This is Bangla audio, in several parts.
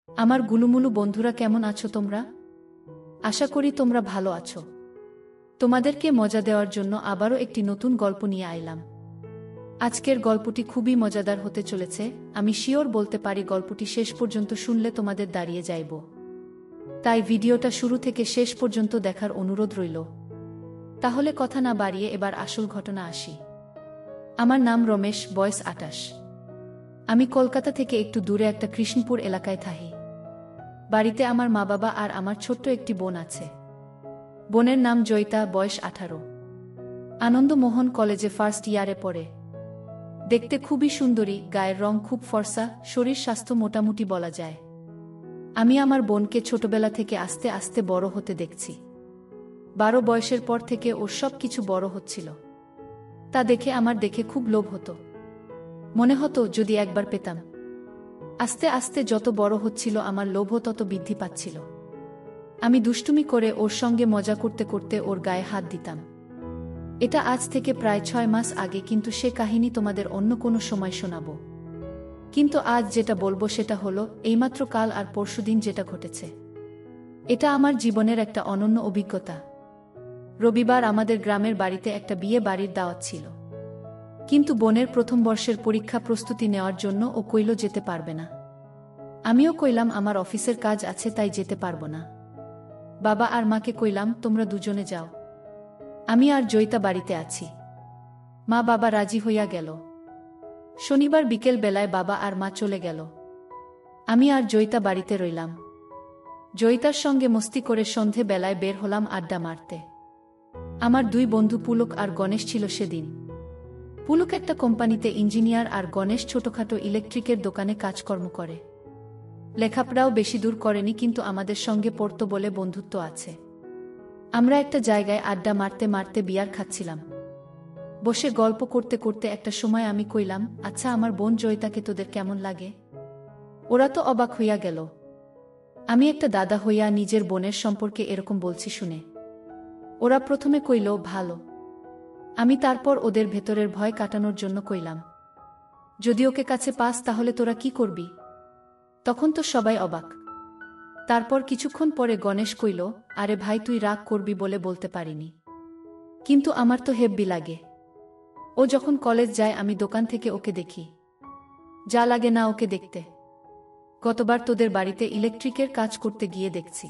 আমার গুলুমুলু বন্ধুরা, কেমন আছো তোমরা? আশা করি তোমরা ভালো আছো। তোমাদেরকে মজা দেওয়ার জন্য আবারও একটি নতুন গল্প নিয়ে আইলাম। আজকের গল্পটি খুবই মজাদার হতে চলেছে। আমি শিওর বলতে পারি গল্পটি শেষ পর্যন্ত শুনলে তোমাদের দাঁড়িয়ে যাইব। তাই ভিডিওটা শুরু থেকে শেষ পর্যন্ত দেখার অনুরোধ রইল। তাহলে কথা না বাড়িয়ে এবার আসল ঘটনা আসি। আমার নাম রমেশ, বয়স 28। আমি কলকাতা থেকে একটু দূরে একটা কৃষ্ণপুর এলাকায় থাকি। বাড়িতে আমার মা বাবা আর আমার ছোট্ট একটি বোন আছে। বোনের নাম জয়িতা, বয়স 18। আনন্দমোহন কলেজে ফার্স্ট ইয়ারে পড়ে। দেখতে খুবই সুন্দরী, গায়ের রং খুব ফর্সা, শরীর স্বাস্থ্য মোটামুটি বলা যায়। আমি আমার বোনকে ছোটবেলা থেকে আস্তে আস্তে বড় হতে দেখছি। 12 বয়সের পর থেকে ওর সব কিছু বড় হচ্ছিল। তা দেখে আমার খুব লোভ হতো। মনে হতো যদি একবার পেতাম। আস্তে আস্তে যত বড় হচ্ছিল আমার লোভও তত বৃদ্ধি পাচ্ছিল। আমি দুষ্টুমি করে ওর সঙ্গে মজা করতে করতে ওর গায়ে হাত দিতাম। এটা আজ থেকে প্রায় 6 মাস আগে, কিন্তু সে কাহিনী তোমাদের অন্য কোনো সময় শোনাব। কিন্তু আজ যেটা বলবো সেটা হলো এইমাত্র কাল আর পরশুদিন যেটা ঘটেছে। এটা আমার জীবনের একটা অনন্য অভিজ্ঞতা। রবিবার আমাদের গ্রামের বাড়িতে একটা বিয়ে বাড়ির দাওয়াত ছিল। কিন্তু বোনের প্রথম বর্ষের পরীক্ষা প্রস্তুতি নেওয়ার জন্য ও কইল যেতে পারবে না। আমিও কইলাম আমার অফিসের কাজ আছে, তাই যেতে পারবো না। বাবা আর মাকে কইলাম তোমরা দুজনে যাও, আমি আর জয়িতা বাড়িতে আছি। মা বাবা রাজি হইয়া গেল। শনিবার বিকেল বেলায় বাবা আর মা চলে গেল। আমি আর জয়িতা বাড়িতে রইলাম। জয়িতার সঙ্গে মস্তি করে সন্ধে বেলায় বের হলাম আড্ডা মারতে। আমার 2 বন্ধু পুলক আর গণেশ ছিল সেদিন। পুলক একটা কোম্পানিতে ইঞ্জিনিয়ার আর গণেশ ছোটখাটো ইলেকট্রিকের দোকানে কাজকর্ম করে। লেখাপড়াও বেশি দূর করেনি, কিন্তু আমাদের সঙ্গে পড়তো বলে বন্ধুত্ব আছে। আমরা একটা জায়গায় আড্ডা মারতে মারতে বিয়ার খাচ্ছিলাম। বসে গল্প করতে করতে একটা সময় আমি কইলাম, আচ্ছা আমার বোন জয়িতাকে তোদের কেমন লাগে? ওরা তো অবাক হইয়া গেল। আমি একটা দাদা হইয়া নিজের বোনের সম্পর্কে এরকম বলছি শুনে। ওরা প্রথমে কইল ভালো। আমি তারপর ওদের ভেতরের ভয় কাটানোর জন্য কইলাম, যদি ওকে কাছে পাস তাহলে তোরা কি করবি? তখন তো সবাই অবাক। তারপর কিছুক্ষণ পরে গণেশ কইল, আরে ভাই তুই রাগ করবি বলে বলতে পারিনি, কিন্তু আমার তো হেব্বি লাগে। ও যখন কলেজ যায় আমি দোকান থেকে ওকে দেখি। যা লাগে না ওকে দেখতে। গতবার তোদের বাড়িতে ইলেকট্রিকের কাজ করতে গিয়ে দেখছি।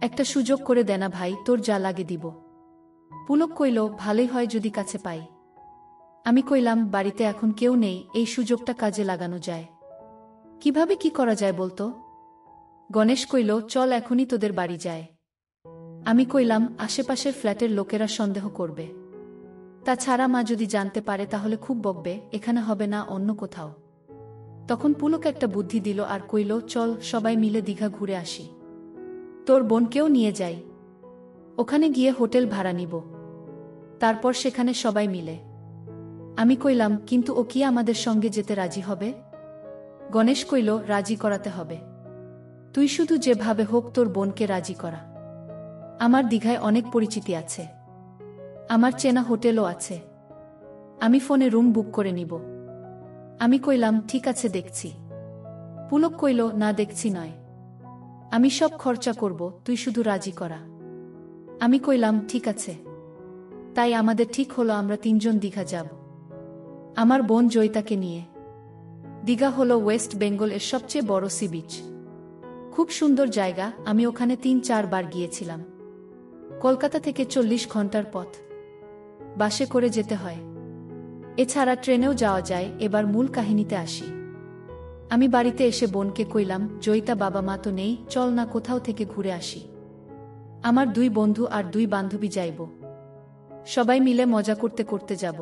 একটা সুযোগ করে দেনা ভাই, তোর যা লাগে দিব। পুলক কইল, ভালোই হয় যদি কাছে পাই। আমি কইলাম, বাড়িতে এখন কেউ নেই, এই সুযোগটা কাজে লাগানো যায়। কিভাবে কি করা যায় বলতো? গণেশ কইল, চল এখনই তোদের বাড়ি যায়। আমি কইলাম, আশেপাশের ফ্ল্যাটের লোকেরা সন্দেহ করবে। তাছাড়া মা যদি জানতে পারে তাহলে খুব বকবে, এখানে হবে না অন্য কোথাও। তখন পুলক একটা বুদ্ধি দিল আর কইল, চল সবাই মিলে দীঘা ঘুরে আসি। তোর বোনকেও নিয়ে যাই। ওখানে গিয়ে হোটেল ভাড়া নিব। তারপর সেখানে সবাই মিলে। আমি কইলাম, কিন্তু ও কি আমাদের সঙ্গে যেতে রাজি হবে? গণেশ কইল, রাজি করাতে হবে। তুই শুধু যেভাবে হোক তোর বোনকে রাজি করা। আমার দীঘায় অনেক পরিচিতি আছে। আমার চেনা হোটেলও আছে। আমি ফোনে রুম বুক করে নিব। আমি কইলাম, ঠিক আছে দেখছি। পুলক কইল, না দেখছি নয়, আমি সব খরচা করব, তুই শুধু রাজি করা। আমি কইলাম, ঠিক আছে। তাই আমাদের ঠিক হলো আমরা 3 জন দীঘা যাব, আমার বোন জয়িতাকে নিয়ে। দীঘা হলো ওয়েস্ট বেঙ্গল এর সবচেয়ে বড় সি বিচ। খুব সুন্দর জায়গা, আমি ওখানে 3-4 বার গিয়েছিলাম। কলকাতা থেকে 40 ঘন্টার পথ। বাসে করে যেতে হয়। এছাড়া ট্রেনেও যাওয়া যায়। এবার মূল কাহিনীতে আসি। আমি বাড়িতে এসে বোনকে কইলাম, জয়িতা বাবা মা তো নেই, চল না কোথাও থেকে ঘুরে আসি। আমার 2 বন্ধু আর 2 বান্ধবী যাইব। সবাই মিলে মজা করতে করতে যাব।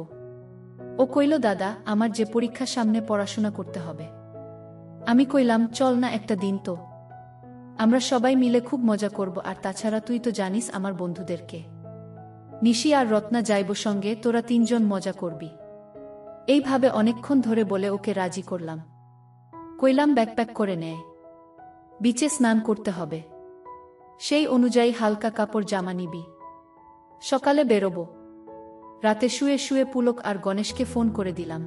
ও কইল, দাদা আমার যে পরীক্ষা সামনে, পড়াশোনা করতে হবে। আমি কইলাম, চল না একটা দিন তো। আমরা সবাই মিলে খুব মজা করব, আর তাছাড়া তুই তো জানিস আমার বন্ধুদেরকে। নিশি আর রত্না যাইব সঙ্গে, তোরা 3 জন মজা করবি। এইভাবে অনেকক্ষণ ধরে বলে ওকে রাজি করলাম। কইলাম ব্যাকপ্যাক করে নেয়, বিচে স্নান করতে হবে, সেই অনুযায়ী হালকা কাপড় জামা নিবি, সকালে বেরোবো। রাতে শুয়ে শুয়ে পুলক আর গণেশকে ফোন করে দিলাম।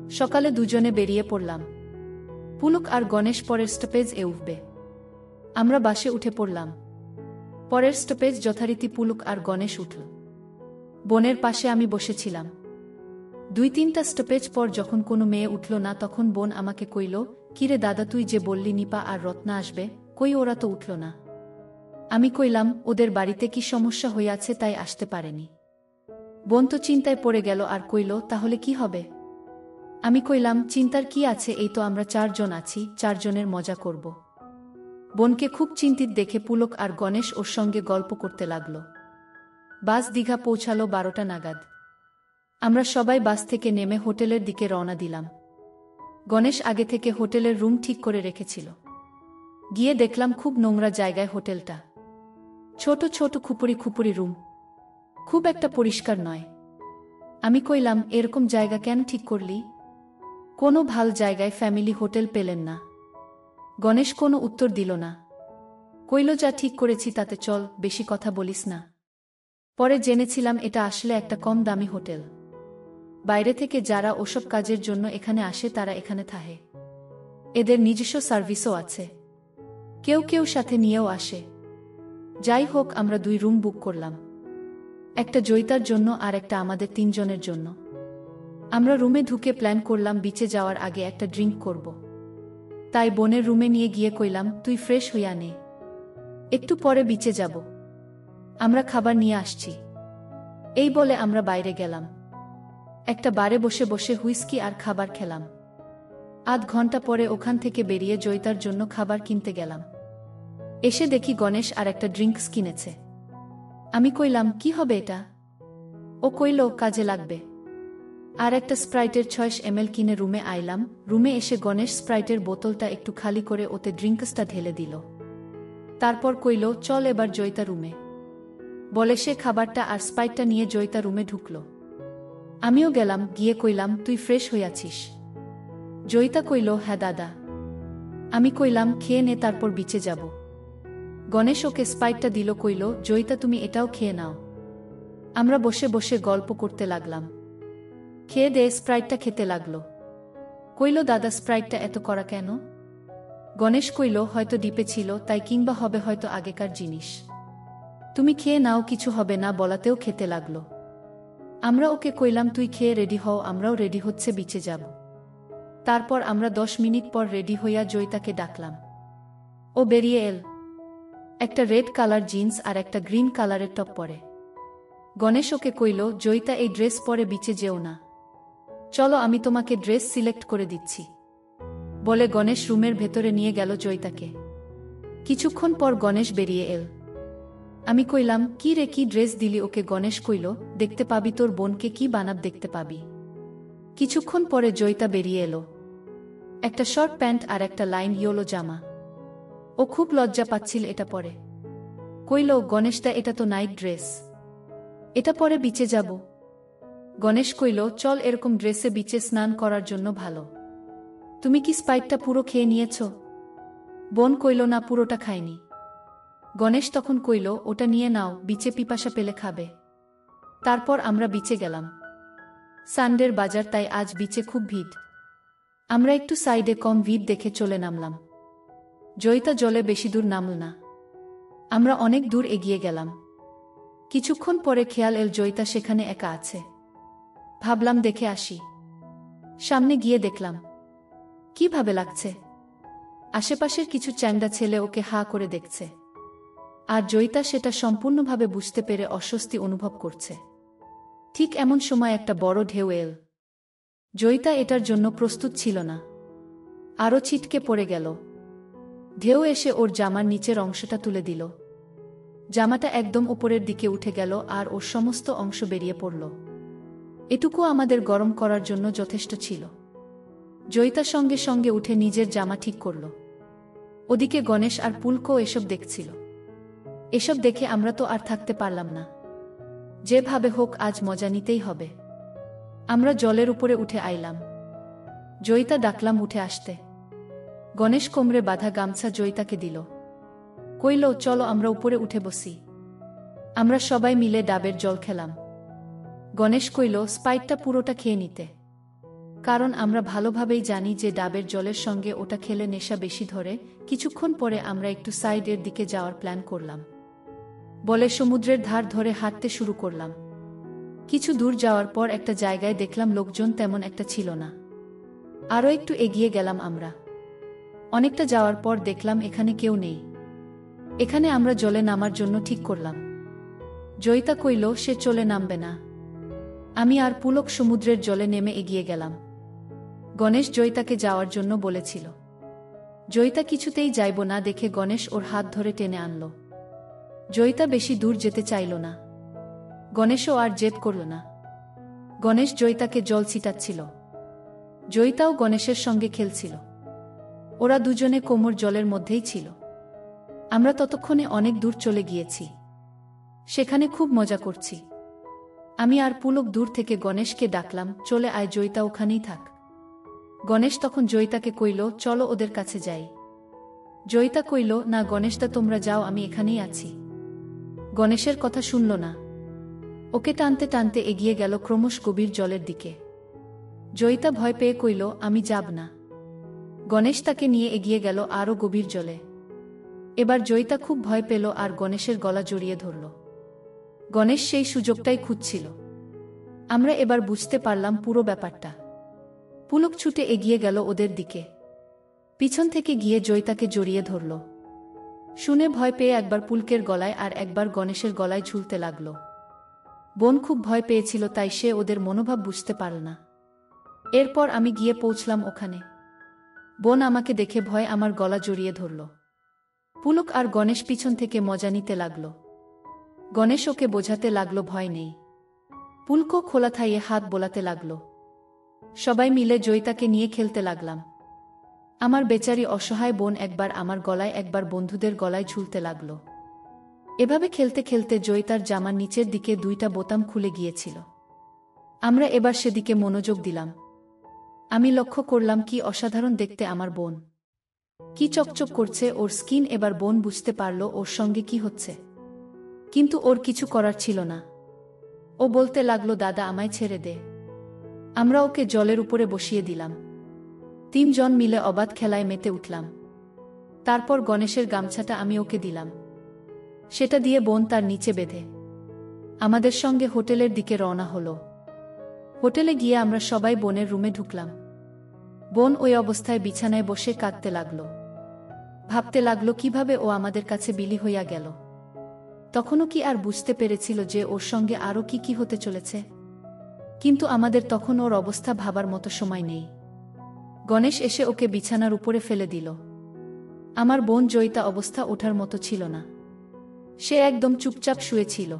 সকালে দুজনে বেরিয়ে পড়লাম। পুলক আর গণেশ পরের স্টপেজ এ উঠবে। আমরা বাসে উঠে পড়লাম। পরের স্টপেজ যথারীতি পুলক আর গণেশ উঠল। বোনের পাশে আমি বসেছিলাম। 2-3টা স্টপেজ পর যখন কোনো মেয়ে উঠল না তখন বোন আমাকে কইল, কিরে দাদা, তুই যে বললি নিপা আর রত্না আসবে, কই ওরা তো উঠল না। আমি কইলাম, ওদের বাড়িতে কি সমস্যা হইয়াছে তাই আসতে পারেনি। বোন তো চিন্তায় পড়ে গেল আর কইল, তাহলে কি হবে? আমি কইলাম, চিন্তার কি আছে, এই তো আমরা 4 জন আছি, 4 জনের মজা করব। বোনকে খুব চিন্তিত দেখে পুলক আর গণেশ ওর সঙ্গে গল্প করতে লাগল। বাস দীঘা পৌঁছালো 12টা নাগাদ। আমরা সবাই বাস থেকে নেমে হোটেলের দিকে রওনা দিলাম। গণেশ আগে থেকে হোটেলের রুম ঠিক করে রেখেছিল। গিয়ে দেখলাম খুব নোংরা জায়গায় হোটেলটা। ছোট ছোট খুপুরি খুপুরি রুম, খুব একটা পরিষ্কার নয়। আমি কইলাম, এরকম জায়গা কেন ঠিক করলি? কোনো ভাল জায়গায় ফ্যামিলি হোটেল পেলেন না। গণেশ কোনো উত্তর দিল না। কইল, যা ঠিক করেছি তাতে চল, বেশি কথা বলিস না। পরে জেনেছিলাম এটা আসলে একটা কম দামি হোটেল। বাইরে থেকে যারা ওসব কাজের জন্য এখানে আসে তারা এখানে থাকে। এদের নিজস্ব সার্ভিসও আছে, কেউ কেউ সাথে নিয়েও আসে। যাই হোক, আমরা 2 রুম বুক করলাম, একটা জয়িতার জন্য আর একটা আমাদের 3 জনের জন্য। আমরা রুমে ঢুকে প্ল্যান করলাম বিচে যাওয়ার আগে একটা ড্রিঙ্ক করব। তাই বোনের রুমে নিয়ে গিয়ে কইলাম, তুই ফ্রেশ হইয়া নে, একটু পরে বিচে যাব, আমরা খাবার নিয়ে আসছি। এই বলে আমরা বাইরে গেলাম। একটা বারে বসে বসে হুইস্কি আর খাবার খেলাম। আধ ঘন্টা পরে ওখান থেকে বেরিয়ে জয়িতার জন্য খাবার কিনতে গেলাম। এসে দেখি গণেশ আর একটা ড্রিঙ্কস কিনেছে। আমি কইলাম, কি হবে এটা? ও কইল, কাজে লাগবে। আর একটা স্প্রাইটের 6 ml কিনে রুমে আইলাম। রুমে এসে গণেশ স্প্রাইটের বোতলটা একটু খালি করে ওতে ড্রিঙ্কসটা ঢেলে দিল। তারপর কইল, চল এবার জয়িতা রুমে। বলে সে খাবারটা আর স্প্রাইটটা নিয়ে জয়িতা রুমে ঢুকল। আমিও গেলাম, গিয়ে কইলাম, তুই ফ্রেশ হইয়াছিস? জয়িতা কইল, হ্যাঁ দাদা। আমি কইলাম, খেয়ে নে, তারপর বিচে যাব। গণেশ ওকে স্প্রাইটটা দিল, কইল, জয়িতা তুমি এটাও খেয়ে নাও। আমরা বসে বসে গল্প করতে লাগলাম। খেয়ে দে স্প্রাইটটা খেতে লাগলো। কইল, দাদা স্প্রাইটটা এত করা কেন? গণেশ কইল, হয়তো ডিপে ছিল তাই, কিংবা হবে হয়তো আগেকার জিনিস। তুমি খেয়ে নাও, কিছু হবে না বলাতেও খেতে লাগলো। আমরা ওকে কইলাম, তুই খেয়ে রেডি হও, আমরাও রেডি হচ্ছে বিচে যাব। তারপর আমরা 10 মিনিট পর রেডি হইয়া জয়িতাকে ডাকলাম। ও বেরিয়ে এল। একটা রেড কালার জিন্স আর একটা গ্রিন কালারের টপ পরে। গণেশ ওকে কইল, জয়িতা এই ড্রেস পরে বিচে যেও না, চলো আমি তোমাকে ড্রেস সিলেক্ট করে দিচ্ছি। বলে গণেশ রুমের ভেতরে নিয়ে গেল জয়িতাকে। কিছুক্ষণ পর গণেশ বেরিয়ে এল। আমি কইলাম, কি রে, কি ড্রেস দিলি ওকে? গণেশ কইল, দেখতে পাবি, তোর বোনকে কি বানাব দেখতে পাবি। কিছুক্ষণ পরে জয়িতা বেরিয়ে এলো, একটা শর্ট প্যান্ট আর একটা লাইন ইয়েলো জামা। ও খুব লজ্জা পাচ্ছিল এটা পরে। কইল, গণেশদা, এটা তো নাইট ড্রেস, এটা পরে বিচে যাব। গণেশ কইল, চল, এরকম ড্রেসে বিচে স্নান করার জন্য ভালো। তুমি কি স্প্রাইটটা পুরো খেয়ে নিয়েছ? বোন কইল, না, পুরোটা খাইনি। গণেশ তখন কইল, ওটা নিয়ে নাও, বিচে পিপাসা পেলে খাবে। তারপর আমরা বিচে গেলাম। সানডের বাজার, তাই আজ বিচে খুব ভিড়। আমরা একটু সাইডে কম ভিড় দেখে চলে নামলাম। জয়িতা জলে বেশি দূর নামল না। আমরা অনেক দূর এগিয়ে গেলাম। কিছুক্ষণ পরে খেয়াল এল জয়িতা সেখানে একা আছে। ভাবলাম দেখে আসি। সামনে গিয়ে দেখলাম, কিভাবে লাগছে। আশেপাশের কিছু চ্যাংড়া ছেলে ওকে হা করে দেখছে। আর জয়িতা সেটা সম্পূর্ণভাবে বুঝতে পেরে অস্বস্তি অনুভব করছে। ঠিক এমন সময় একটা বড় ঢেউ এল। জয়িতা এটার জন্য প্রস্তুত ছিল না, আরও ছিটকে পড়ে গেল। ঢেউ এসে ওর জামার নিচের অংশটা তুলে দিল। জামাটা একদম উপরের দিকে উঠে গেল আর ওর সমস্ত অংশ বেরিয়ে পড়ল। এটুকু আমাদের গরম করার জন্য যথেষ্ট ছিল। জয়িতা সঙ্গে সঙ্গে উঠে নিজের জামা ঠিক করল। ওদিকে গণেশ আর পুলকও এসব দেখছিল। এসব দেখে আমরা তো আর থাকতে পারলাম না। যেভাবে হোক আজ মজা নিতেই হবে। আমরা জলের উপরে উঠে আইলাম। জয়িতা ডাকলাম উঠে আসতে। গণেশ কোমরে বাঁধা গামছা জয়িতাকে দিল। কইল, চলো আমরা উপরে উঠে বসি। আমরা সবাই মিলে ডাবের জল খেলাম। গণেশ কইল, স্প্রাইটটা পুরোটা খেয়ে নিতে। কারণ আমরা ভালোভাবেই জানি যে ডাবের জলের সঙ্গে ওটা খেলে নেশা বেশি ধরে। কিছুক্ষণ পরে আমরা একটু সাইডের দিকে যাওয়ার প্ল্যান করলাম। বলে সমুদ্রের ধার ধরে হাঁটতে শুরু করলাম। কিছু দূর যাওয়ার পর একটা জায়গায় দেখলাম লোকজন তেমন একটা ছিল না। আরও একটু এগিয়ে গেলাম আমরা। অনেকটা যাওয়ার পর দেখলাম এখানে কেউ নেই। এখানে আমরা জলে নামার জন্য ঠিক করলাম। জয়িতা কইল সে চলে নামবে না। আমি আর পুলক সমুদ্রের জলে নেমে এগিয়ে গেলাম। গণেশ জয়িতাকে যাওয়ার জন্য বলেছিল। জয়িতা কিছুতেই যাইব না দেখে গণেশ ওর হাত ধরে টেনে আনল। জয়িতা বেশি দূর যেতে চাইল না। গণেশও আর জেদ করল না। গণেশ জয়িতাকে জল ছিটাচ্ছিল। জয়িতাও গণেশের সঙ্গে খেলছিল। ওরা দুজনে কোমর জলের মধ্যেই ছিল। আমরা ততক্ষণে অনেক দূর চলে গিয়েছি। সেখানে খুব মজা করছি। আমি আর পুলক দূর থেকে গণেশকে ডাকলাম, চলে আয় জয়িতা ওখানেই থাক। গণেশ তখন জয়িতাকে কইল, চলো ওদের কাছে যাই। জয়িতা কইল, না গণেশদা তোমরা যাও, আমি এখানেই আছি। গণেশের কথা শুনল না। ওকে টানতে টানতে এগিয়ে গেল ক্রমশ গভীর জলের দিকে। জয়িতা ভয় পেয়ে কইল, আমি যাব না। গণেশ তাকে নিয়ে এগিয়ে গেল আরও গভীর জলে। এবার জয়িতা খুব ভয় পেল আর গণেশের গলা জড়িয়ে ধরল। গণেশ সেই সুযোগটাই খুঁজছিল। আমরা এবার বুঝতে পারলাম পুরো ব্যাপারটা। পুলক ছুটে এগিয়ে গেল ওদের দিকে। পিছন থেকে গিয়ে জয়িতাকে জড়িয়ে ধরল। শুনে ভয় পেয়ে একবার পুলকের গলায় আর একবার গণেশের গলায় ঝুলতে লাগল। বোন খুব ভয় পেয়েছিল, তাই সে ওদের মনোভাব বুঝতে পারল না। এরপর আমি গিয়ে পৌঁছলাম ওখানে। বোন আমাকে দেখে ভয় আমার গলা জড়িয়ে ধরল। পুলক আর গণেশ পিছন থেকে মজা নিতে লাগল। গণেশ ওকে বোঝাতে লাগল ভয় নেই। পুলকও খোলা থাইয়ে হাত বোলাতে লাগল। সবাই মিলে জয়িতাকে নিয়ে খেলতে লাগলাম। আমার বেচারি অসহায় বোন একবার আমার গলায় একবার বন্ধুদের গলায় ঝুলতে লাগল। এভাবে খেলতে খেলতে জয়িতার জামার নিচের দিকে 2টা বোতাম খুলে গিয়েছিল। আমরা এবার সেদিকে মনোযোগ দিলাম। আমি লক্ষ্য করলাম কি অসাধারণ দেখতে আমার বোন। কি চকচক করছে ওর স্কিন। এবার বোন বুঝতে পারল ওর সঙ্গে কি হচ্ছে। কিন্তু ওর কিছু করার ছিল না। ও বলতে লাগলো, দাদা আমায় ছেড়ে দে। আমরা ওকে জলের উপরে বসিয়ে দিলাম। 3 জন মিলে অবাধ খেলায় মেতে উঠলাম। তারপর গণেশের গামছাটা আমি ওকে দিলাম। সেটা দিয়ে বোন তার নিচে বেঁধে আমাদের সঙ্গে হোটেলের দিকে রওনা হলো। হোটেলে গিয়ে আমরা সবাই বোনের রুমে ঢুকলাম। বোন ওই অবস্থায় বিছানায় বসে কাঁদতে লাগল। ভাবতে লাগলো কিভাবে ও আমাদের কাছে বিলি হইয়া গেল। তখনও কি আর বুঝতে পেরেছিল যে ওর সঙ্গে আরও কি কি হতে চলেছে? কিন্তু আমাদের তখন ওর অবস্থা ভাবার মতো সময় নেই। গণেশ এসে ওকে বিছানার উপরে ফেলে দিল। আমার বোন জয়িতা অবস্থা ওঠার মতো ছিল না। সে একদম চুপচাপ শুয়েছিল।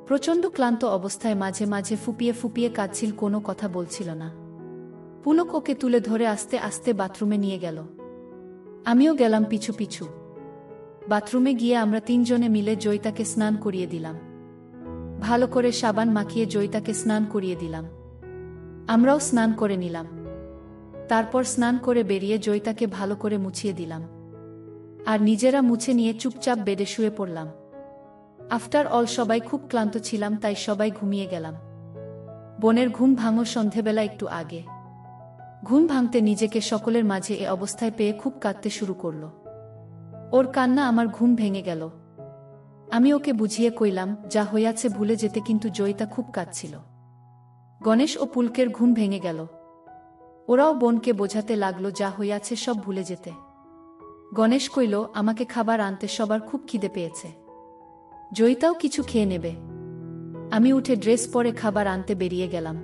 প্রচণ্ড ক্লান্ত অবস্থায় মাঝে মাঝে ফুপিয়ে ফুপিয়ে কাঁদছিল, কোনো কথা বলছিল না। পুলক ওকে তুলে ধরে আস্তে আস্তে বাথরুমে নিয়ে গেল। আমিও গেলাম পিছু পিছু। বাথরুমে গিয়ে আমরা 3 জনে মিলে জয়িতাকে স্নান করিয়ে দিলাম। ভালো করে সাবান মাখিয়ে জয়িতাকে স্নান করিয়ে দিলাম। আমরাও স্নান করে নিলাম। তারপর স্নান করে বেরিয়ে জয়িতাকে ভালো করে মুছিয়ে দিলাম। আর নিজেরা মুছে নিয়ে চুপচাপ বেডে শুয়ে পড়লাম। আফটার অল সবাই খুব ক্লান্ত ছিলাম, তাই সবাই ঘুমিয়ে গেলাম। বোনের ঘুম ভাঙল সন্ধেবেলা একটু আগে। ঘুম ভাঙতে নিজেকে সকলের মাঝে এ অবস্থায় পেয়ে খুব কাঁদতে শুরু করল। ওর কান্না আমার ঘুম ভেঙে গেল। আমি ওকে বুঝিয়ে কইলাম, যা হইয়াছে ভুলে যেতে, কিন্তু জয়িতা খুব কাঁদছিল। গণেশ ও পুলকের ঘুম ভেঙে গেল। ওরাও বোনকে বোঝাতে লাগলো যা হইয়াছে সব ভুলে যেতে। গণেশ কইল, আমাকে খাবার আনতে, সবার খুব খিদে পেয়েছে। জয়িতাও কিছু খেয়ে নেবে। আমি উঠে ড্রেস পরে খাবার আনতে বেরিয়ে গেলাম।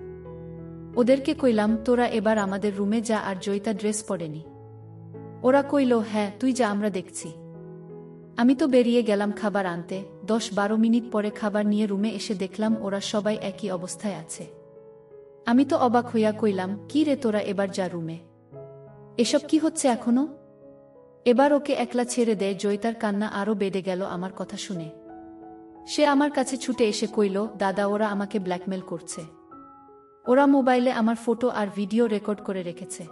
ওদেরকে কইলাম, তোরা এবার আমাদের রুমে যা, আর জয়িতা ড্রেস পরেনি। ওরা কইল, হ্যাঁ তুই যা, আমরা দেখছি। আমি তো বেরিয়ে গেলাম খাবার আনতে। 10-12 মিনিট পরে খাবার নিয়ে রুমে এসে দেখলাম ওরা সবাই একই অবস্থায় আছে। আমি তো অবাক হইয়া কইলাম, কি রে তোরা, এবার যা রুমে। এসব কি হচ্ছে এখনো? এবার ওকে একলা ছেড়ে দেয়। জয়িতার কান্না আরও বেড়ে গেল আমার কথা শুনে। সে আমার কাছে ছুটে এসে কইল, দাদা ওরা আমাকে ব্ল্যাকমেল করছে। ওরা মোবাইলে আমার ফটো আর ভিডিও রেকর্ড করে রেখেছে।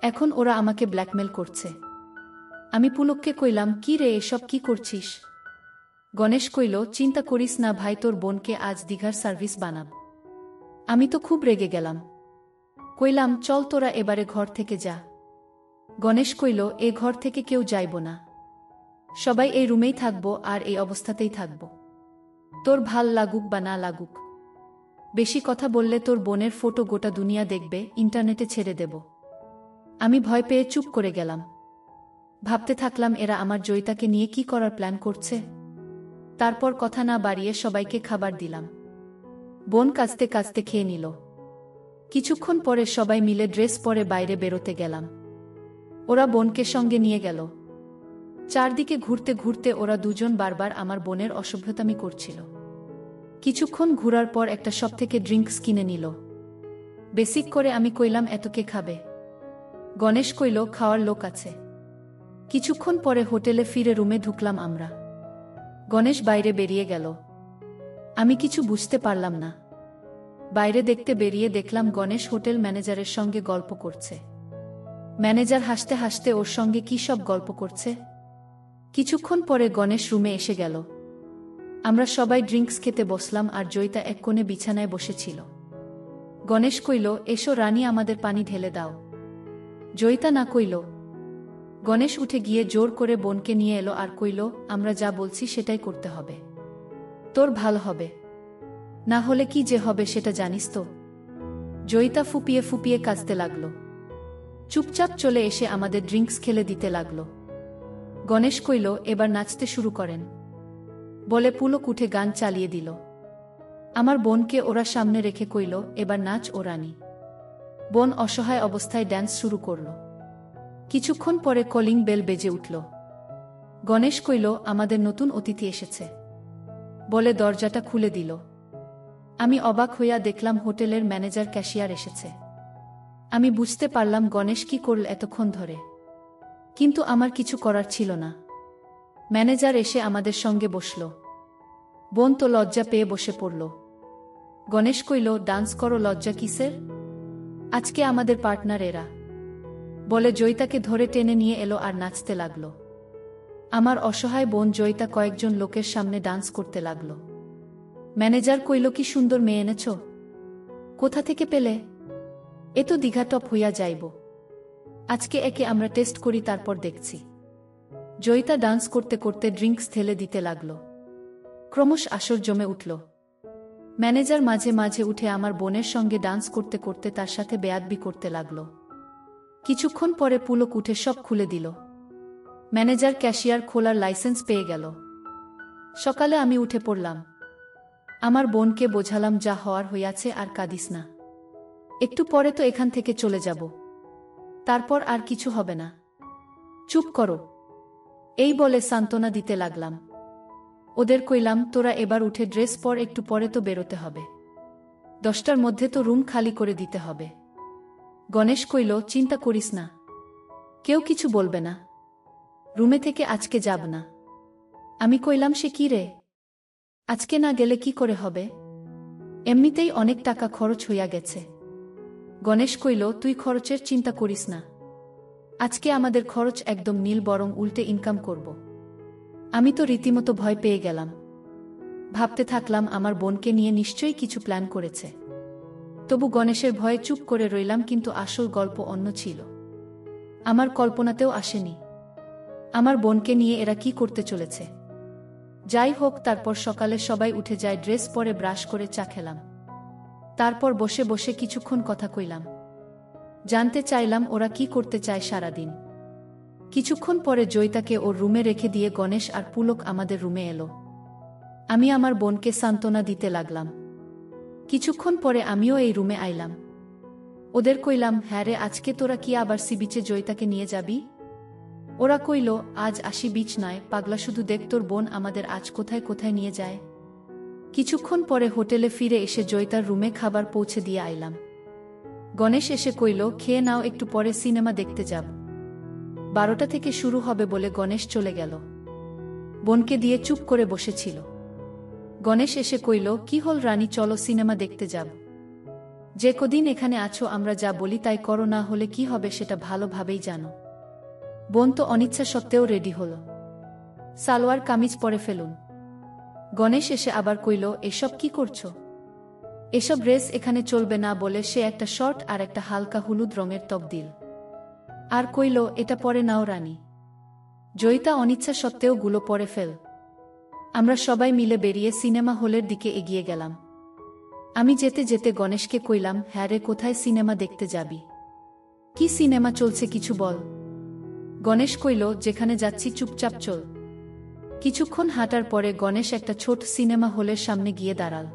এখন ওরা আমাকে ব্ল্যাকমেল করছে। আমি পুলককে কইলাম, কি রে এসব কি করছিস? গণেশ কইল, চিন্তা করিস না ভাই, তোর বোনকে আজ দীঘার সার্ভিস বানাব। আমি তো খুব রেগে গেলাম। কইলাম, চল তোরা এবারে ঘর থেকে যা। গণেশ কইল, এ ঘর থেকে কেউ যাইব না, সবাই এই রুমেই থাকব আর এই অবস্থাতেই থাকব। তোর ভাল লাগুক বা না লাগুক, বেশি কথা বললে তোর বোনের ফটো গোটা দুনিয়া দেখবে, ইন্টারনেটে ছেড়ে দেব। আমি ভয় পেয়ে চুপ করে গেলাম। ভাবতে থাকলাম এরা আমার জয়িতাকে নিয়ে কি করার প্ল্যান করছে। তারপর কথা না বাড়িয়ে সবাইকে খাবার দিলাম। বোন কাঁচতে কাঁচতে খেয়ে নিল। কিছুক্ষণ পরে সবাই মিলে ড্রেস পরে বাইরে বেরোতে গেলাম। ওরা বোনকে সঙ্গে নিয়ে গেল। চারদিকে ঘুরতে ঘুরতে ওরা দুজন বারবার আমার বোনের অসভ্যতামি করছিল। কিছুক্ষণ ঘুরার পর একটা শপ থেকে ড্রিঙ্কস কিনে নিল। বেসিক করে আমি কইলাম, এত কে খাবে? গণেশ কইল, খাওয়ার লোক আছে। কিছুক্ষণ পরে হোটেলে ফিরে রুমে ঢুকলাম আমরা। গণেশ বাইরে বেরিয়ে গেল। আমি কিছু বুঝতে পারলাম না। বাইরে দেখতে বেরিয়ে দেখলাম গণেশ হোটেল ম্যানেজারের সঙ্গে গল্প করছে। ম্যানেজার হাসতে হাসতে ওর সঙ্গে কি সব গল্প করছে। কিছুক্ষণ পরে গণেশ রুমে এসে গেল। আমরা সবাই ড্রিঙ্কস খেতে বসলাম আর জয়িতা এক কোণে বিছানায় বসেছিল। গণেশ কইল, এসো রানী, আমাদের পানি ঢেলে দাও। জয়িতা না কইল। গণেশ উঠে গিয়ে জোর করে বোনকে নিয়ে এলো আর কইল, আমরা যা বলছি সেটাই করতে হবে। তোর ভালো হবে, না হলে কি যে হবে সেটা জানিস তো। জয়িতা ফুপিয়ে ফুপিয়ে কাঁদতে লাগল। চুপচাপ চলে এসে আমাদের ড্রিঙ্কস খেলে দিতে লাগল। গণেশ কইল, এবার নাচতে শুরু করেন, বলে পুলক উঠে গান চালিয়ে দিল। আমার বোনকে ওরা সামনে রেখে কইল, এবার নাচ ও রানী। বোন অসহায় অবস্থায় ড্যান্স শুরু করল। কিছুক্ষণ পরে কলিং বেল বেজে উঠল। গণেশ কইল, আমাদের নতুন অতিথি এসেছে, বলে দরজাটা খুলে দিল। আমি অবাক হইয়া দেখলাম হোটেলের ম্যানেজার ক্যাশিয়ার এসেছে। আমি বুঝতে পারলাম গণেশ কি করল এতক্ষণ ধরে, কিন্তু আমার কিছু করার ছিল না। ম্যানেজার এসে আমাদের সঙ্গে বসল। বোন তো লজ্জা পেয়ে বসে পড়ল। গণেশ কইল, ডান্স করো, লজ্জা কিসের? আজকে আমাদের পার্টনার এরা, বলে জয়িতাকে ধরে টেনে নিয়ে এলো আর নাচতে লাগল। আমার অসহায় বোন জয়িতা কয়েকজন লোকের সামনে ডান্স করতে লাগল। ম্যানেজার কইল, কি সুন্দর মেয়ে এনেছ, কোথা থেকে পেলে? এ তো দীঘা টপ হইয়া যাইব। আজকে একে আমরা টেস্ট করি, তারপর দেখছি। জয়িতা ডান্স করতে করতে ড্রিঙ্কস ঢেলে দিতে লাগল। ক্রমশ আসর জমে উঠল। ম্যানেজার মাঝে মাঝে উঠে আমার বোনের সঙ্গে ডান্স করতে করতে তার সাথে বেয়াদবি করতে লাগল। কিছুক্ষণ পরে পুলক উঠে সব খুলে দিল। ম্যানেজার ক্যাশিয়ার খোলার লাইসেন্স পেয়ে গেল। সকালে আমি উঠে পড়লাম। আমার বোনকে বোঝালাম, যা হওয়ার হইয়াছে, আর কাঁদিস না, একটু পরে তো এখান থেকে চলে যাব, তারপর আর কিছু হবে না, চুপ করো, এই বলে সান্ত্বনা দিতে লাগলাম। ওদের কইলাম, তোরা এবার উঠে ড্রেস পর, একটু পরে তো বেরোতে হবে, 10টার মধ্যে তো রুম খালি করে দিতে হবে। গণেশ কইল, চিন্তা করিস না, কেউ কিছু বলবে না, রুমে থেকে আজকে যাব না। আমি কইলাম, সে কি রে, আজকে না গেলে কি করে হবে? এমনিতেই অনেক টাকা খরচ হইয়া গেছে। গণেশ কইল, তুই খরচের চিন্তা করিস না, আজকে আমাদের খরচ একদম নীল, বরং উল্টে ইনকাম করব। আমি তো রীতিমতো ভয় পেয়ে গেলাম। ভাবতে থাকলাম আমার বোনকে নিয়ে নিশ্চয়ই কিছু প্ল্যান করেছে। তবু গণেশের ভয়ে চুপ করে রইলাম, কিন্তু আসল গল্প অন্য ছিল। আমার কল্পনাতেও আসেনি আমার বোনকে নিয়ে এরা কি করতে চলেছে। যাই হোক, তারপর সকালে সবাই উঠে যায়, ড্রেস পরে ব্রাশ করে চা খেলাম। তারপর বসে বসে কিছুক্ষণ কথা কইলাম। জানতে চাইলাম ওরা কি করতে চায় সারাদিন। কিছুক্ষণ পরে জয়িতাকে ওর রুমে রেখে দিয়ে গণেশ আর পুলক আমাদের রুমে এলো। আমি আমার বোনকে সান্ত্বনা দিতে লাগলাম। কিছুক্ষণ পরে আমিও এই রুমে আইলাম। ওদের কইলাম, হ্যাঁ রে, আজকে তোরা কি আবার সি বিচে জয়িতাকে নিয়ে যাবি? ওরা কইল, আজ আসি বিচ নয় পাগলা, শুধু দেখ তোর বোন আমাদের আজ কোথায় কোথায় নিয়ে যায়। কিছুক্ষণ পরে হোটেলে ফিরে এসে জয়িতার রুমে খাবার পৌঁছে দিয়ে আইলাম। গণেশ এসে কইল, খেয়ে নাও, একটু পরে সিনেমা দেখতে যাব। 12টা থেকে শুরু হবে বলে গণেশ চলে গেল। বোনকে দিয়ে চুপ করে বসেছিল। গণেশ এসে কইল, কি হল রানী, চলো সিনেমা দেখতে যাব। যে কদিন এখানে আছো আমরা যা বলি তাই করো, না হলে কি হবে সেটা ভালোভাবেই জানো। বোন তো অনিচ্ছা সত্ত্বেও রেডি হল। সালোয়ার কামিজ পরে ফেলুন। গণেশ এসে আবার কইল, এসব কি করছো? এসব ড্রেস এখানে চলবে না বলে সে একটা শর্ট আর একটা হালকা হলুদ রঙের টপ দিল। আর কইল, এটা পরে নাও রানী। জয়িতা অনিচ্ছা সত্ত্বেও গুলো পরে ফেল। আমরা সবাই মিলে বেরিয়ে সিনেমা হলের দিকে এগিয়ে গেলাম। আমি যেতে যেতে গণেশকে কইলাম, হ্যাঁ রে, কোথায় সিনেমা দেখতে যাবি? কি সিনেমা চলছে কিছু বল। গণেশ কইল, যেখানে যাচ্ছি চুপচাপ চল। কিছুক্ষণ হাঁটার পরে গণেশ একটা ছোট সিনেমা হলের সামনে গিয়ে দাঁড়াল।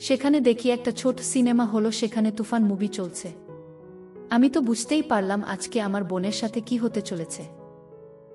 সেখানে দেখি একটা ছোট সিনেমা হলো, সেখানে তুফান মুভি চলছে। আমি তো বুঝতেই পারলাম আজকে আমার বোনের সাথে কি হতে চলেছে।